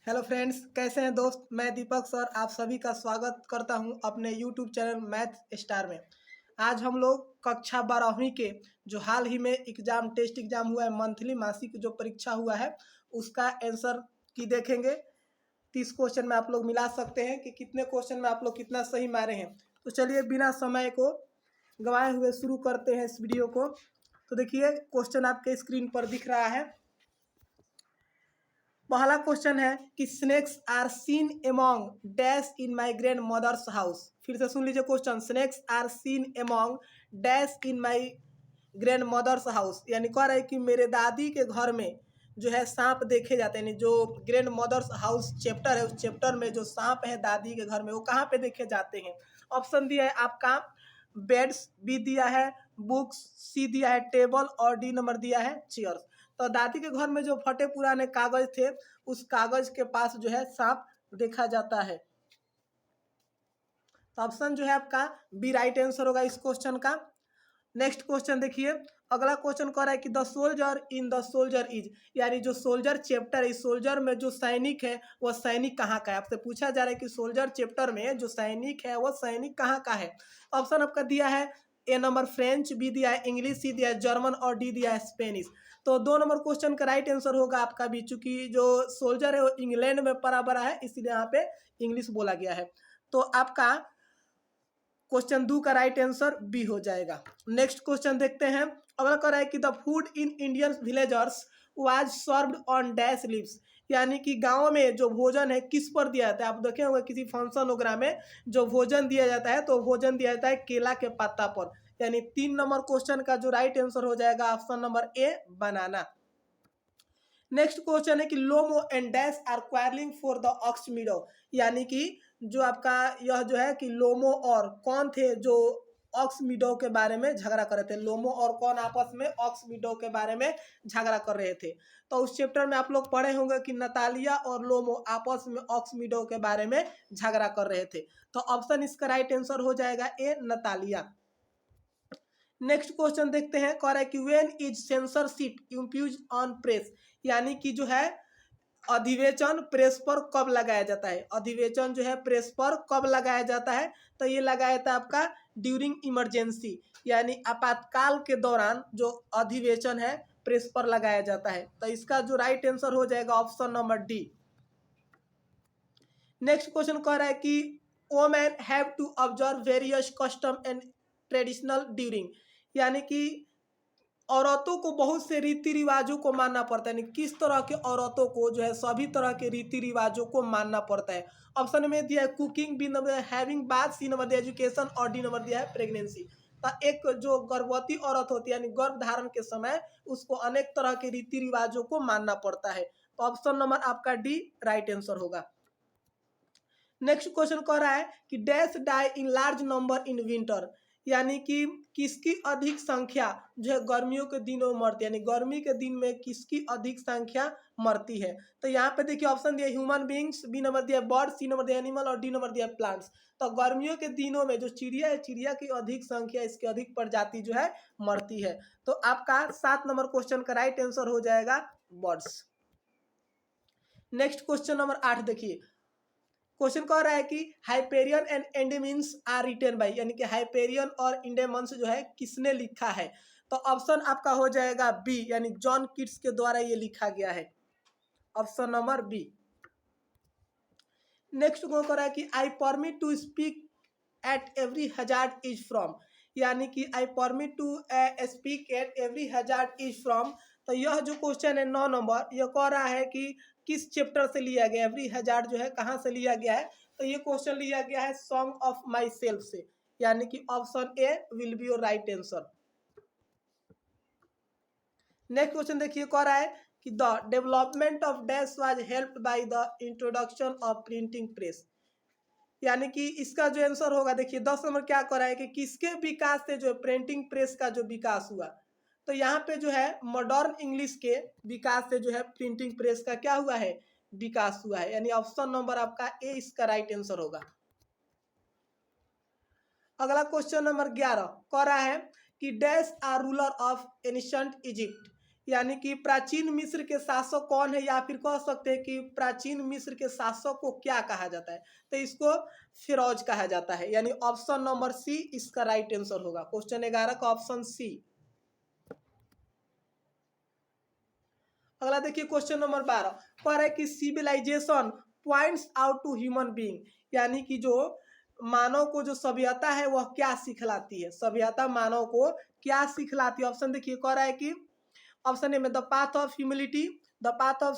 Hello friends, कैसे हैं दोस्त। मैं दीपक सर आप सभी का स्वागत करता हूं अपने यूट्यूब चैनल मैथ स्टार में। आज हम लोग कक्षा 12वीं के जो हाल ही में टेस्ट एग्जाम हुआ है, मंथली मासिक जो परीक्षा हुआ है उसका आंसर की देखेंगे। 30 क्वेश्चन में आप लोग मिला सकते हैं कि कितने क्वेश्चन में आप लोग कितना सही मारे हैं। तो चलिए बिना समय को गंवाए हुए शुरू करते हैं इस वीडियो को। तो देखिए क्वेश्चन आपके स्क्रीन पर दिख रहा है। पहला क्वेश्चन है कि snakes are seen among dash in my grandmother's house. फिर से सुन लीजिए question, snakes are seen among dash in my grandmother's house. यानी कह रहा है कि मेरे दादी के घर में जो है सांप देखे जाते हैं। यानी जो ग्रैंड मदर्स हाउस चैप्टर है उस चैप्टर में जो सांप है दादी के घर में वो कहाँ पे देखे जाते हैं। ऑप्शन दिया है आपका बेड्स, बी दिया है बुक्स, सी दिया है टेबल और डी नंबर दिया है चेयर्स। तो दादी के घर में जो फटे पुराने कागज थे उस कागज के पास जो है सांप देखा जाता है। तो ऑप्शन जो है आपका बी राइट आंसर होगा इस क्वेश्चन का। नेक्स्ट क्वेश्चन देखिए, अगला क्वेश्चन कह रहा है कि the soldier in the soldier is. यानी जो सोल्जर चैप्टर है इस सोल्जर में जो सैनिक है वह सैनिक कहाँ का है। आपसे पूछा जा रहा है कि सोल्जर चैप्टर में जो सैनिक है वह सैनिक कहाँ का है। ऑप्शन आपका दिया है ए नंबर फ्रेंच, बी दिया है इंग्लिश, सी दिया है जर्मन और डी दिया है स्पेनिश। तो 2 नंबर क्वेश्चन का राइट आंसर होगा आपका बी। चूंकि जो सोल्जर है वो इंग्लैंड में पला बड़ा है इसलिए यहाँ पे इंग्लिश बोला गया है। तो आपका क्वेश्चन 2 का राइट आंसर बी हो जाएगा। नेक्स्ट क्वेश्चन देखते हैं। अगला कह रहा है कि the food in Indian villagers was served on dash leaves. यानी कि गांव में जो भोजन है किस पर दिया जाता है। आप देखे होंगे किसी फंक्शन वगैरह में जो भोजन दिया जाता है तो भोजन दिया जाता है केला के पत्ता पर। यानी 3 नंबर क्वेश्चन का जो राइट आंसर हो जाएगा option number A banana. Next question है कि lomo and dash are quarrelling for the ox meadow. यानी कि जो आपका यह जो है कि लोमो और कौन थे जो ऑक्स मीडो के बारे में झगड़ा कर रहे थे। लोमो और कौन आपस में ऑक्स मीडो के बारे में झगड़ा कर रहे थे। तो उस चैप्टर में आप लोग पढ़े होंगे कि नतालिया और लोमो आपस में ऑक्स मीडो के बारे में झगड़ा कर रहे थे। तो ऑप्शन इसका राइट आंसर हो जाएगा ए नतालिया। नेक्स्ट क्वेश्चन देखते हैं, कह रहा है कि when is censorship impose on press. यानी कि जो है अधिवेशन प्रेस पर कब लगाया जाता है। अधिवेशन जो है प्रेस पर कब लगाया जाता है। तो ये लगाया जाता है आपका ड्यूरिंग इमरजेंसी। यानी आपातकाल के दौरान जो अधिवेशन है प्रेस पर लगाया जाता है। तो इसका जो राइट आंसर हो जाएगा option number D. Next question कह रहा है कि women have to observe various custom and traditional during. यानी कि औरतों को बहुत से रीति रिवाजों को मानना पड़ता है। यानी किस तरह के औरतों को जो है सभी तरह के रीति रिवाजों को मानना पड़ता है। ऑप्शन में दिया है cooking, B number having bath, C number दिया एजुकेशन और डी नंबर दिया है प्रेगनेंसी। तो एक जो गर्भवती औरत होती है यानी गर्भ धारण के समय उसको अनेक तरह के रीति रिवाजों को मानना पड़ता है। तो ऑप्शन नंबर आपका डी राइट आंसर होगा। नेक्स्ट क्वेश्चन कह रहा है कि dash die in large number in winter. यानी कि किसकी अधिक संख्या जो है गर्मियों के दिनों में मरती है। यानी गर्मी के दिन में किसकी अधिक संख्या मरती है। तो यहाँ पे देखिए ऑप्शन दिया ह्यूमन बींग्स, बी नंबर दिया बर्ड, सी नंबर दिया एनिमल और डी नंबर दिया प्लांट्स। तो गर्मियों के दिनों में जो चिड़िया है चिड़िया की अधिक संख्या इसकी अधिक प्रजाति जो है मरती है। तो आपका 7 नंबर क्वेश्चन का राइट आंसर हो जाएगा बर्ड्स। नेक्स्ट क्वेश्चन नंबर 8 देखिए, क्वेश्चन कह रहा है कि Hyperion and Endymion are written by. यानी कि हाइपेरियन और इंडेमन्स जो है किसने लिखा है। तो ऑप्शन आपका हो जाएगा बी, यानी जॉन किट्स के द्वारा ये लिखा गया है। Option number B. नेक्स्ट कौन कह रहा है कि I permit to speak at every hazard is from. यानी कि I permit to speak at every hazard is from. तो यह जो क्वेश्चन है 9 नंबर, यह कह रहा है कि किस चैप्टर से लिया गया। एवरी हजार्ड जो है कहाँ से लिया गया है। तो ये क्वेश्चन लिया गया है सॉन्ग ऑफ माई सेल्फ से। यानी कि option A will be your right answer. Next question देखिए, कह रहा है कि the development of dash was helped by the introduction of printing press. यानी कि इसका जो आंसर होगा देखिए 10 नंबर क्या कर रहा है कि किसके विकास से जो प्रिंटिंग प्रेस का जो विकास हुआ। तो यहाँ पे जो है मॉडर्न इंग्लिश के विकास से जो है प्रिंटिंग प्रेस का क्या हुआ है विकास हुआ है। यानी ऑप्शन नंबर आपका ए इसका राइट आंसर होगा। अगला क्वेश्चन नंबर 11 कह रहा है कि dash are ruler of ancient Egypt. यानी कि प्राचीन मिस्र के शासक कौन है, या फिर कह सकते हैं कि प्राचीन मिस्र के शासक को क्या कहा जाता है, तो इसको फिरौज कहा जाता है। यानी ऑप्शन नंबर सी इसका राइट आंसर होगा। क्वेश्चन 11 का ऑप्शन सी। अगला देखिए क्वेश्चन नंबर 12 पर है कि civilization points out to human being, यानी कि जो मानव को जो सभ्यता है वह क्या सिखलाती है, सभ्यता मानव को क्या सिखलाती है। ऑप्शन देखिए कह रहा है कि ऑप्शन ए में the path of humility, the path of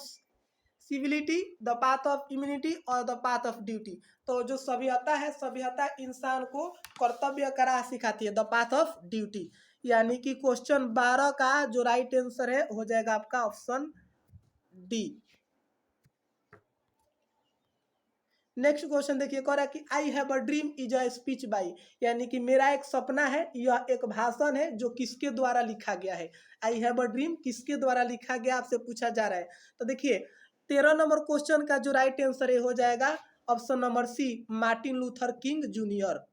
civility, the path of immunity और द पाथ ऑफ ड्यूटी। तो जो सभ्यता है, सभ्यता इंसान को कर्तव्य का राह सिखाती है, द पाथ ऑफ ड्यूटी। यानी कि क्वेश्चन 12 का जो राइट आंसर है हो जाएगा आपका ऑप्शन डी। नेक्स्ट क्वेश्चन देखिए कह रहा है कि I have a dream is a speech by, यानी कि मेरा एक सपना है, यह एक भाषण है जो किसके द्वारा लिखा गया है। आई हैव अ ड्रीम किसके द्वारा लिखा गया आपसे पूछा जा रहा है। तो देखिए 13 नंबर क्वेश्चन का जो राइट आंसर है हो जाएगा option number C, Martin Luther King junior.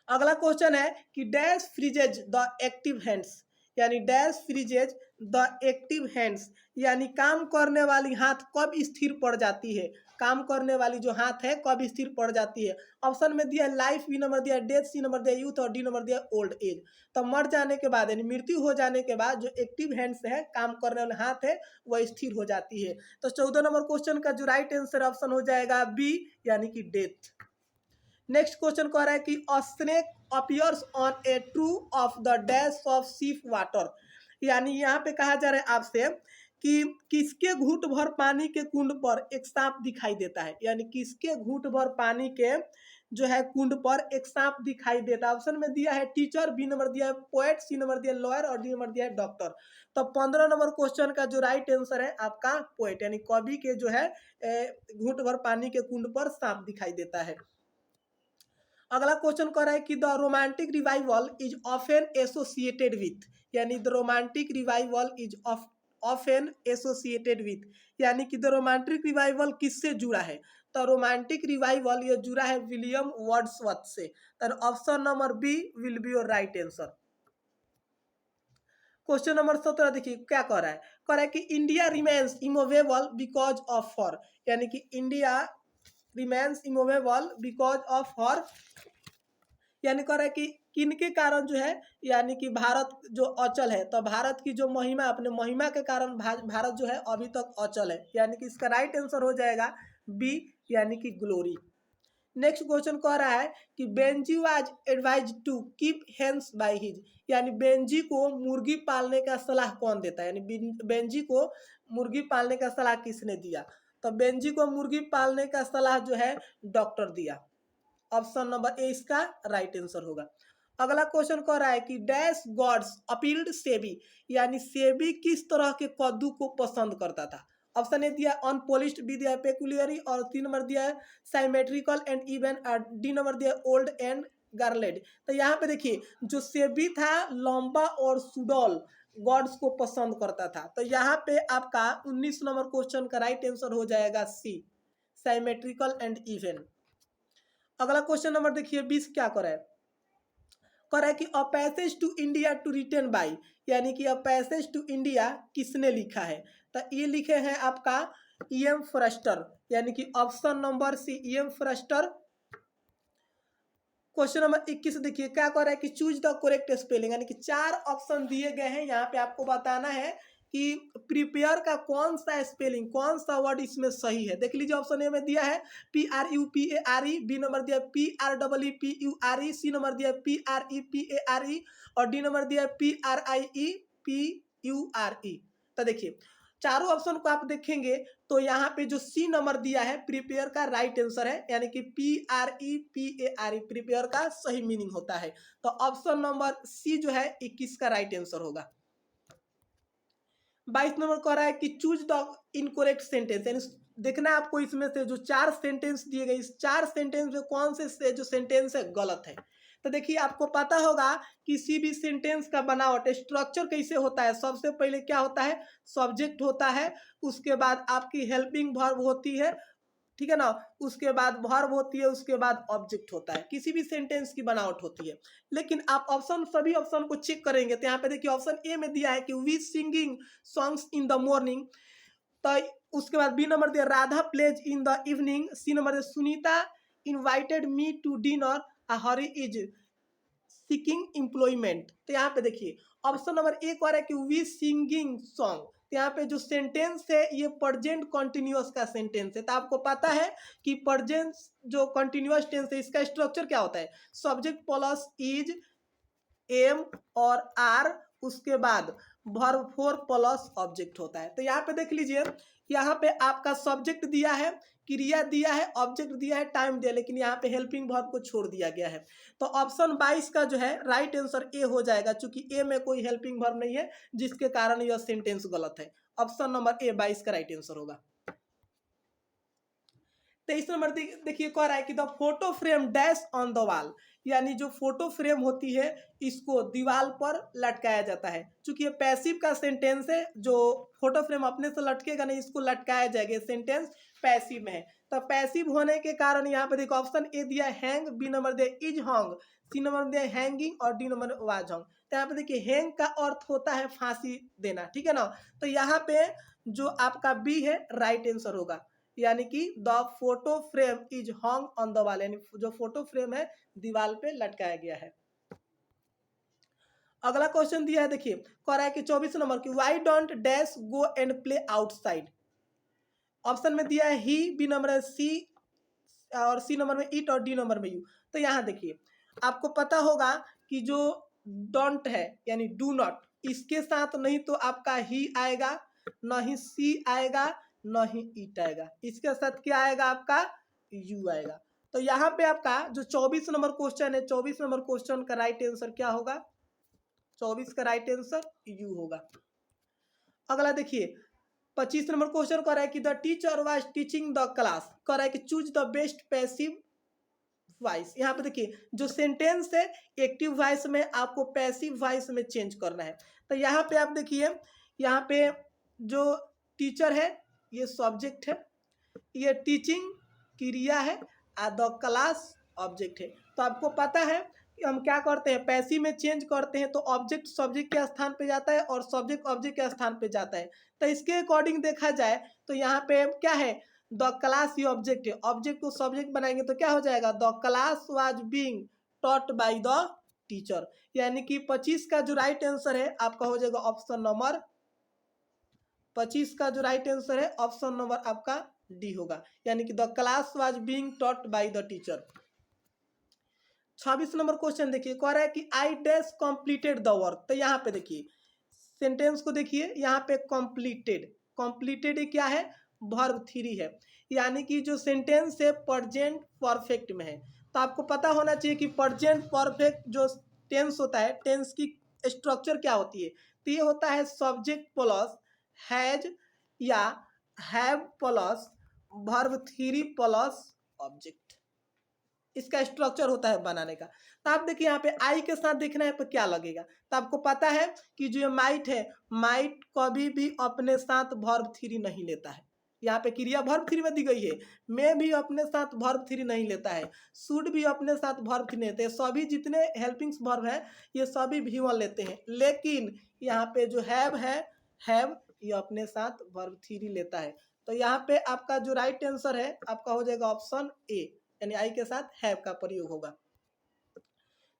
अगला क्वेश्चन है कि dash freezes the active hands, यानी dash freezes the active hands, यानी काम करने वाली हाथ कब स्थिर पड़ जाती है, काम करने वाली जो हाथ है कब स्थिर पड़ जाती है। ऑप्शन में दिया लाइफ, बी नंबर दिया डेथ, सी नंबर दिया यूथ और डी नंबर दिया ओल्ड एज। तो मर जाने के बाद यानी मृत्यु हो जाने के बाद जो एक्टिव हैंड्स है, काम करने वाले हाथ है, वह स्थिर हो जाती है। तो 14 नंबर क्वेश्चन का जो राइट आंसर ऑप्शन हो जाएगा बी, यानी कि डेथ। नेक्स्ट क्वेश्चन कह रहा है कि a snake appears on a true of the dash of sieve water, यानी यहाँ पे कहा जा रहा है आपसे कि किसके घूंट भर पानी के कुंड पर एक सांप दिखाई देता है, यानी किसके घूंट भर पानी के जो है कुंड पर एक सांप दिखाई देता है। ऑप्शन में दिया है टीचर, बी नंबर दिया है पोएट, सी नंबर दिया है लॉयर और डी नंबर दिया है डॉक्टर। तो 15 नंबर क्वेश्चन का जो राइट आंसर है आपका पोएट, यानी कवि के जो है घूंट भर पानी के कुंड पर सांप दिखाई देता है। अगला क्वेश्चन कह रहा है कि the romantic revival is often associated with, यानी the romantic revival is often associated with, यानी कि द रोमांटिक रिवाइवल किससे जुड़ा है। तो रोमांटिक रिवाइवल ये जुड़ा है विलियम वर्ड्सवर्थ से। तो option number B will be your right answer. Question number 17 देखिए क्या कह रहा है, कह रहा है कि India remains immovable because of her, यानी कि India remains immovable because of her, यानी कह रहा है कि किनके कारण जो है, यानी कि भारत जो अचल है, तो भारत की जो महिमा, अपने महिमा के कारण भारत जो है अभी तक अचल है, यानी कि इसका राइट आंसर हो जाएगा बी, यानी कि ग्लोरी। नेक्स्ट क्वेश्चन कह रहा है कि Benjy was advise to keep hens by his, यानी बेंजी को मुर्गी पालने का सलाह कौन देता है, यानी बेंजी को मुर्गी पालने का सलाह किसने दिया। तो बेंजी को मुर्गी पालने का सलाह जो है डॉक्टर दिया। ऑप्शन नंबर ए इसका राइट आंसर होगा। अगला क्वेश्चन कह रहा है कि डैश गॉड्स अपील्ड सेबी, यानी सेबी किस तरह के कद्दू को पसंद करता था। ऑप्शन ए दिया अनपोलिश्ड, बी दिया पेकुलियरी और 3 नंबर दिया है साइमेट्रिकल एंड इवन और डी नंबर दिया ओल्ड एंड गार्लेड। तो यहाँ पे देखिए जो सेबी था लंबा और सुडौल गॉड्स को पसंद करता था। तो यहाँ पे आपका 19 नंबर क्वेश्चन का राइट आंसर हो जाएगा सी, साइमेट्रिकल एंड इवन। अगला क्वेश्चन नंबर देखिए 20 क्या कर रहा है कि a passage to India to written by, यानी कि अ पैसेज टू इंडिया किसने लिखा है। तो ये लिखे हैं आपका ईएम फॉरेस्टर, यानी कि option number C E M Forster. Question number 21 देखिए क्या कह रहा है कि चूज द करेक्ट स्पेलिंग, यानी कि 4 ऑप्शन दिए गए हैं, यहाँ पे आपको बताना है कि प्रिपेयर का कौन सा स्पेलिंग, कौन सा वर्ड इसमें सही है। देख लीजिए ऑप्शन ए में दिया है PRUPARE, बी नंबर दिया PREEPURE, सी नंबर दिया PREPARE और डी नंबर दिया PRIEPURE। तो देखिए चारों ऑप्शन को आप देखेंगे तो यहाँ पे जो सी नंबर दिया है प्रिपेयर का राइट आंसर है, यानी कि PREPARE प्रिपेयर का सही मीनिंग होता है। तो ऑप्शन नंबर सी जो है 21 का राइट आंसर होगा। 22 नंबर कह रहा है कि चूज द इनकरेक्ट सेंटेंस, यानी देखना है आपको इसमें से जो 4 सेंटेंस दिए गए, इस 4 सेंटेंस में कौन से जो सेंटेंस है गलत है। तो देखिए आपको पता होगा किसी भी सेंटेंस का बनावट स्ट्रक्चर कैसे होता है। सबसे पहले क्या होता है, सब्जेक्ट होता है, उसके बाद आपकी हेल्पिंग वर्ब होती है, ठीक है ना। उसके बाद वर्ब होती है, उसके बाद ऑब्जेक्ट होता है, किसी भी सेंटेंस की बनावट होती है। लेकिन आप ऑप्शन सभी ऑप्शन को चेक करेंगे तो यहाँ पे देखिए ऑप्शन ए में दिया है कि we singing songs in the morning, तो उसके बाद बी नंबर दिया Radha plays in the evening, C number दिया Sunita invited me to dinner, Hari is seeking employment. तो यहाँ पे देखिए ऑप्शन नंबर एक आ रहा है कि वी सिंगिंग सॉन्ग, तो यहाँ पे जो सेंटेंस है ये प्रेजेंट कॉन्टिन्यूअस का सेंटेंस है। तो आपको पता है कि प्रेजेंट जो कॉन्टिन्यूअस टेंस है इसका स्ट्रक्चर क्या होता है, सब्जेक्ट प्लस इज एम और आर, उसके बाद वर्ब फोर प्लस ऑब्जेक्ट होता है। तो यहाँ पे देख लीजिए, यहाँ पे आपका सब्जेक्ट दिया है, क्रिया दिया है, ऑब्जेक्ट दिया है, टाइम दिया, लेकिन यहाँ पे हेल्पिंग वर्ब को छोड़ दिया गया है। तो ऑप्शन 22 का जो है राइट आंसर ए हो जाएगा, क्योंकि ए में कोई हेल्पिंग वर्ब नहीं है, जिसके कारण यह सेंटेंस गलत है। ऑप्शन नंबर ए 22 का राइट आंसर होगा। 23 नंबर देखिए कह रहा है कि the photo frame dash on the wall, यानी जो फोटो फ्रेम होती है इसको दीवार पर लटकाया जाता है। चूंकि ये पैसिव का सेंटेंस है, जो फोटो फ्रेम अपने से लटकेगा नहीं, इसको लटकाया जाएगा, सेंटेंस पैसिव में है। तो पैसिव होने के कारण यहाँ पे देखो ऑप्शन ए दिया हैंग, बी नंबर दिया इज हॉन्ग, सी नंबर दिया हैंगिंग और डी नंबर वाज हॉन्ग। तो यहाँ पे देखिए हैंग का अर्थ होता है फांसी देना, ठीक है ना। तो यहाँ पे जो आपका बी है राइट आंसर होगा, यानी कि the photo frame is Hong on the wall, यानी जो फोटो फ्रेम है दीवार पे लटकाया गया है। अगला क्वेश्चन दिया है, देखिए कह रहा है कि 24 नंबर की why don't dash go and play outside. Option में दिया है ही, बी नंबर है सी और सी नंबर में इट और डी नंबर में यू। तो यहाँ देखिए आपको पता होगा कि जो डोंट है यानी डू नॉट, इसके साथ नहीं तो आपका ही आएगा, न ही सी आएगा, न ही इट आएगा, इसके साथ क्या आएगा आपका यू आएगा। तो यहाँ पे आपका जो 24 नंबर क्वेश्चन है, 24 नंबर क्वेश्चन का राइट आंसर क्या होगा, 24 का राइट आंसर यू होगा। अगला देखिए 25 नंबर क्वेश्चन कह रहा है कि the teacher was teaching the class, कह रहा है कि choose the best passive voice. यहाँ पे देखिए जो सेंटेंस है एक्टिव वॉइस में आपको पैसिव वॉइस में चेंज करना है। तो यहाँ पे आप देखिए, यहाँ पे जो टीचर है ये सब्जेक्ट है, ये टीचिंग क्रिया है, और द क्लास ऑब्जेक्ट है। तो आपको पता है कि हम क्या करते हैं, पैसिव में चेंज करते हैं तो ऑब्जेक्ट सब्जेक्ट के स्थान पे जाता है और सब्जेक्ट ऑब्जेक्ट के स्थान पे जाता है। तो इसके अकॉर्डिंग देखा जाए तो यहाँ पे क्या है, द क्लास ही ऑब्जेक्ट है, ऑब्जेक्ट को सब्जेक्ट बनाएंगे तो क्या हो जाएगा, the class was being taught by the teacher. यानी कि 25 का जो राइट आंसर है आपका हो जाएगा ऑप्शन नंबर 25 का जो राइट आंसर है ऑप्शन नंबर आपका डी होगा, यानी कि the class was being taught by the teacher. 26 number question देखिए कह रहा है कि I dash completed the work. तो यहाँ पे देखिए सेंटेंस को देखिए, यहाँ पे कंप्लीटेड, कंप्लीटेड क्या है, वर्ब थ्री है, यानी कि जो सेंटेंस है प्रेजेंट परफेक्ट में है। तो आपको पता होना चाहिए कि प्रेजेंट परफेक्ट जो टेंस होता है, टेंस की स्ट्रक्चर क्या होती है, तो ये होता है सब्जेक्ट प्लस हैज या have plus verb three plus object, इसका स्ट्रक्चर होता है बनाने का। तो आप देखिए यहाँ पे आई के साथ देखना है तो क्या लगेगा, तो आपको पता है कि जो माइट है, माइट कभी भी अपने साथ वर्ब थ्री नहीं लेता है, यहाँ पे क्रिया वर्ब थ्री में दी गई है, मे भी अपने साथ वर्ब थ्री नहीं लेता है, शुड भी अपने साथ वर्ब थ्री नहीं लेते हैं, सभी जितने हेल्पिंग्स वर्ब है ये सभी भी वन लेते हैं। लेकिन यहाँ पे जो हैव है, हैव ये अपने साथ वर्ब थ्री लेता है। तो यहाँ पे आपका जो राइट आंसर है आपका हो जाएगा ऑप्शन ए, यानी आई के साथ हैव का प्रयोग होगा।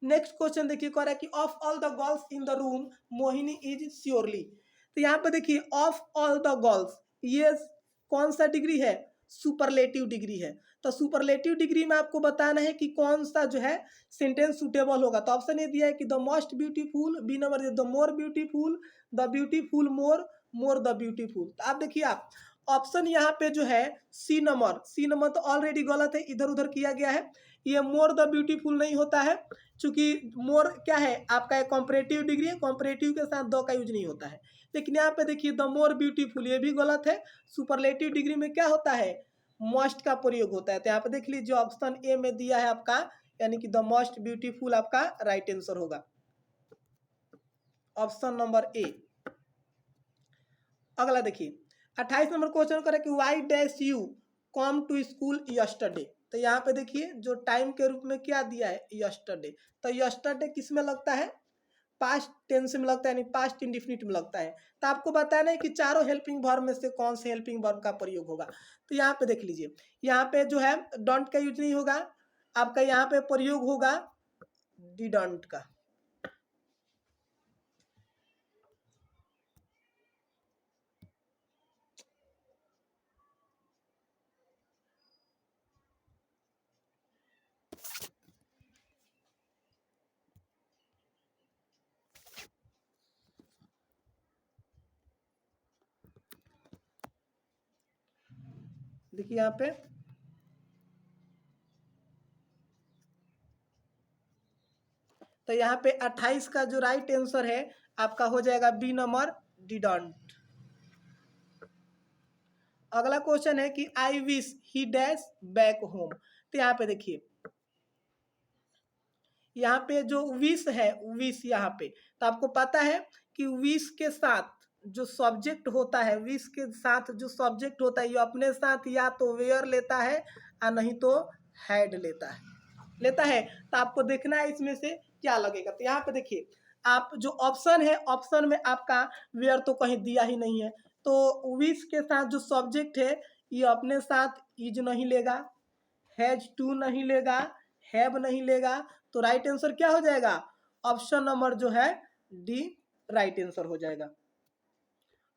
नेक्स्ट क्वेश्चन देखिए कह रहा है कि of all the girls in the room Mohini is surely. तो यहाँ पे देखिए ऑफ ऑल द गर्ल्स, ये कौन सा डिग्री है, सुपरलेटिव डिग्री है। तो सुपरलेटिव डिग्री में आपको बताना है कि कौन सा जो है सेंटेंस सुटेबल होगा। तो ऑप्शन ए दिया है कि the most beautiful, B number the more beautiful, the beautiful more, more the beautiful. तो आप देखिए आप ऑप्शन यहाँ पे जो है सी नंबर, सी नंबर तो ऑलरेडी गलत है, इधर उधर किया गया है, ये मोर द ब्यूटीफुल नहीं होता है, क्योंकि मोर क्या है आपका एक कॉम्परेटिव डिग्री है, कॉम्परेटिव के साथ दो का यूज नहीं होता है। लेकिन यहाँ पे देखिए द मोर ब्यूटीफुल ये भी गलत है, सुपरलेटिव डिग्री में क्या होता है मोस्ट का प्रयोग होता है। तो यहाँ पे देख लीजिए ऑप्शन ए में दिया है आपका, यानी कि द मोस्ट ब्यूटीफुल आपका राइट आंसर होगा, ऑप्शन नंबर ए। अगला देखिए 28 नंबर क्वेश्चन करें कि why dash you come to school yesterday, तो यहाँ पे देखिए जो टाइम के रूप में क्या दिया है यस्टरडे, तो यस्टरडे किस में लगता है पास्ट टेंस में लगता है, यानी पास्ट इंडिफिनिट में लगता है। तो आपको बताना है कि चारों हेल्पिंग वर्ब में से कौन से हेल्पिंग वर्ब का प्रयोग होगा। तो यहाँ पे देख लीजिए, यहाँ पे जो है डोंट का यूज नहीं होगा, आपका यहाँ पे प्रयोग होगा डिडंट का। देखिए यहाँ पे तो यहाँ पे 28 का जो राइट आंसर है आपका हो जाएगा बी नंबर डिडंट। अगला क्वेश्चन है कि I wish he dash back home, तो यहाँ पे देखिए यहाँ पे जो विश है विश यहाँ पे, तो आपको पता है कि विश के साथ जो सब्जेक्ट होता है, विश के साथ जो सब्जेक्ट होता है ये अपने साथ या तो वेयर लेता है या नहीं तो हैड लेता है। तो आपको देखना है इसमें से क्या लगेगा। तो यहाँ पे देखिए आप जो ऑप्शन है, ऑप्शन में आपका वेयर तो कहीं दिया ही नहीं है, तो विश के साथ जो सब्जेक्ट है ये अपने साथ इज नहीं लेगा, हैज टू नहीं लेगा, हैव नहीं लेगा, तो राइट आंसर क्या हो जाएगा ऑप्शन नंबर जो है डी राइट आंसर हो जाएगा।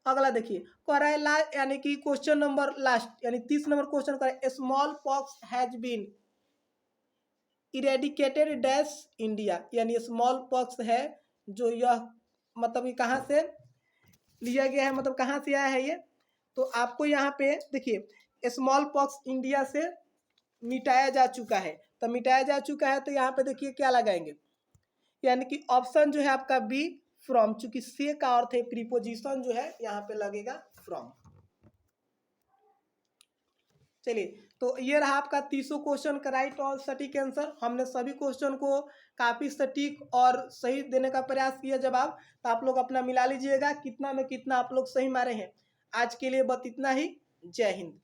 अगला देखिए कह रहा है लास्ट, यानी कि क्वेश्चन नंबर लास्ट यानी 30 नंबर क्वेश्चन कर रहा है small pox has been eradicated dash India, यानी स्मॉल पॉक्स है जो यह मतलब ये कहाँ से लिया गया है, मतलब कहाँ से आया है ये, तो आपको यहाँ पे देखिए स्मॉल पॉक्स इंडिया से मिटाया जा चुका है, तो मिटाया जा चुका है तो यहाँ पे देखिए क्या लगाएंगे, यानी कि ऑप्शन जो है आपका बी फ्रॉम, चूंकि से का अर्थ है प्रीपोजिशन जो है यहाँ पे लगेगा फ्रॉम। चलिए तो ये रहा आपका 30 क्वेश्चन का राइट और सटीक आंसर। हमने सभी क्वेश्चन को काफ़ी सटीक और सही देने का प्रयास किया जवाब, तो आप लोग अपना मिला लीजिएगा कितना में कितना आप लोग सही मारे हैं। आज के लिए बस इतना ही। जय हिंद।